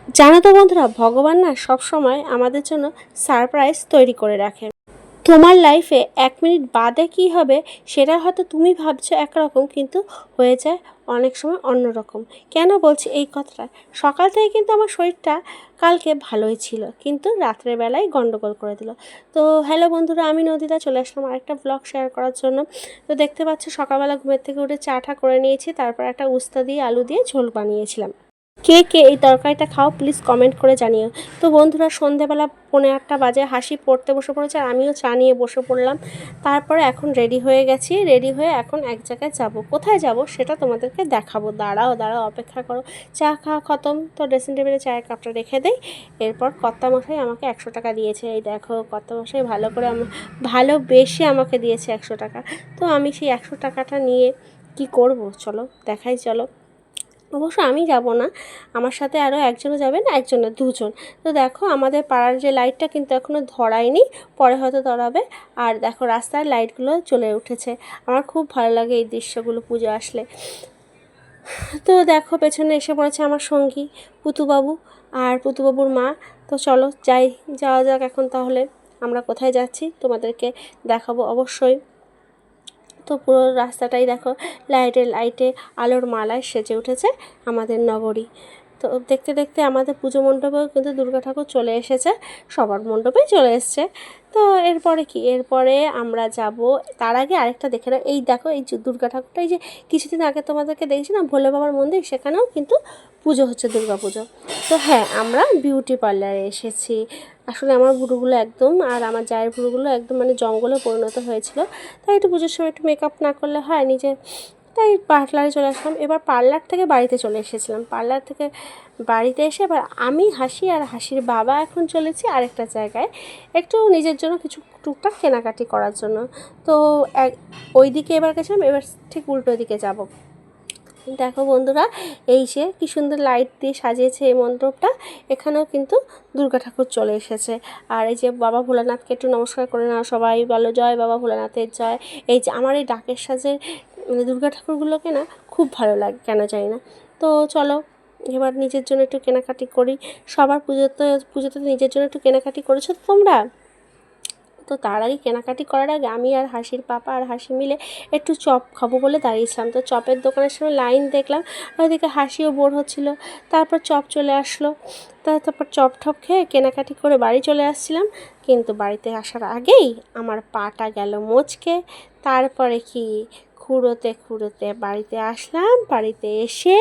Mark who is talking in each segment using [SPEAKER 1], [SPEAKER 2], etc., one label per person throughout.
[SPEAKER 1] জানো তো বন্ধুরা, ভগবান না সবসময় আমাদের জন্য সারপ্রাইজ তৈরি করে রাখে। তোমার লাইফে 1 মিনিট বাদে কী হবে সেটা হয়তো তুমি ভাবছো একরকম, কিন্তু হয়ে যায় অনেক সময় অন্যরকম। কেন বলছি এই কথাটা? সকাল থেকে কিন্তু আমার শরীরটা কালকে ভালোই ছিল, কিন্তু রাত্রের বেলায় গন্ডগোল করে দিল। তো হ্যালো বন্ধুরা, আমি নদিতা চলে আসলাম আরেকটা ব্লগ শেয়ার করার জন্য। তো দেখতে পাচ্ছ সকালবেলা ঘুমের থেকে উঠে চাটা করে নিয়েছি, তারপর একটা উস্তা দিয়ে আলু দিয়ে ঝোল বানিয়েছিলাম। কে কে এই তরকারিটা খাও প্লিজ কমেন্ট করে জানিও। তো বন্ধুরা, সন্ধেবেলা 8:45 বাজে, হাসি পড়তে বসে পড়েছে আর আমিও চা নিয়ে বসে পড়লাম। তারপরে এখন রেডি হয়ে গেছি, রেডি হয়ে এখন এক জায়গায় যাব। কোথায় যাব সেটা তোমাদেরকে দেখাবো, দাঁড়াও দাঁড়াও অপেক্ষা করো। চা খাওয়া খতম, তো ড্রেসিং টেবিলে চায়ের কাপটা রেখে দেই। এরপর কর্তামশাই আমাকে 100 টাকা দিয়েছে। এই দেখো, কর্তামশাই ভালো করে ভালোবেসে আমাকে দিয়েছে 100 টাকা। তো আমি সেই 100 টাকাটা নিয়ে কি করব চলো দেখাই, চলো। অবশ্য আমি যাব না, আমার সাথে আরও একজনও যাবে, না একজন না দুজন। তো দেখো আমাদের পাড়ার যে লাইটটা কিন্তু এখনও ধরায়নি, পরে হয়তো ধরাবে। আর দেখো রাস্তার লাইটগুলো জ্বলে উঠেছে। আমার খুব ভালো লাগে এই দৃশ্যগুলো পুজো আসলে। তো দেখো পেছনে এসে পড়েছে আমার সঙ্গী পুতুবাবু আর পুতুবাবুর মা। তো চলো যাওয়া যাক এখন তাহলে। আমরা কোথায় যাচ্ছি তোমাদেরকে দেখাবো অবশ্যই। তো পুরো রাস্তাটাই দেখো লাইটে আলোর মালায় সেজে উঠেছে আমাদের নগরী। তো দেখতে দেখতে আমাদের পুজো মণ্ডপেও কিন্তু দুর্গা ঠাকুর চলে এসেছে, সবার মণ্ডপেই চলে এসছে। তো এরপরে কি, এরপরে আমরা যাব। তার আগে আরেকটা দেখে নাও, এই দেখো এই যে দুর্গা ঠাকুরটা, এই যে কিছুদিন আগে তোমাদেরকে দেখেছি না ভোলে বাবার মন্দির, সেখানেও কিন্তু পুজো হচ্ছে, দুর্গা পুজো। তো হ্যাঁ, আমরা বিউটি পার্লারে এসেছি। আসলে আমার ভুরুগুলো একদম, আর আমার জায়ের ভুরুগুলো একদম মানে জঙ্গলে পরিণত হয়েছিল, তাই একটু পুজোর সময় একটু মেকআপ না করলে হয় নিজে, তাই পার্লারে চলে আসলাম। এবার পার্লার থেকে বাড়িতে চলে এসেছিলাম, পার্লার থেকে বাড়িতে এসে এবার আমি হাসি আর হাসির বাবা এখন চলেছি আরেকটা জায়গায় একটু নিজের জন্য কিছু টুকটাক কেনাকাটি করার জন্য। তো ওই দিকে এবার গেছিলাম, এবার ঠিক উল্টো দিকে যাব। দেখো বন্ধুরা, এই যে কী সুন্দর লাইট দিয়ে সাজিয়েছে এই মণ্ডপটা, এখানেও কিন্তু দুর্গা ঠাকুর চলে এসেছে। আর এই যে বাবা ভোলানাথকে একটু নমস্কার করে না, সবাই বলো জয় বাবা ভোলানাথের জয়। এই যে আমার এই ডাকের সাজের মানে দুর্গা ঠাকুরগুলোকে না খুব ভালো লাগে কেন জানি না। তো চলো এবার নিজের জন্য একটু কেনাকাটি করি। সবার পুজোতে নিজের জন্য একটু কেনাকাটি করেছো তো তোমরা? তো তার আগে কেনাকাটি করার আগে আমি আর হাসির পাপা আর হাসি মিলে একটু চপ খাবো বলে দাঁড়িয়েছিলাম। তো চপের দোকানের সামনে লাইন দেখলাম, আর ওইদিকে হাসিও বোর হচ্ছিল। তারপর চপ চলে আসলো, তারপর চপ টপ খেয়ে কেনাকাটি করে বাড়ি চলে আসছিলাম। কিন্তু বাড়িতে আসার আগেই আমার পাটা গেল মচকে। তারপরে কি, খুঁড়োতে বাড়িতে আসলাম, বাড়িতে এসে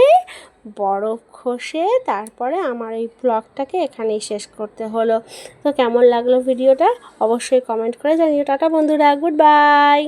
[SPEAKER 1] বরফ ঘষে তারপরে আমার এই ব্লগটাকে এখানেই শেষ করতে হলো। তো কেমন লাগলো ভিডিওটা অবশ্যই কমেন্ট করে জানিও। টাটা বন্ধুরা, গুড বাই।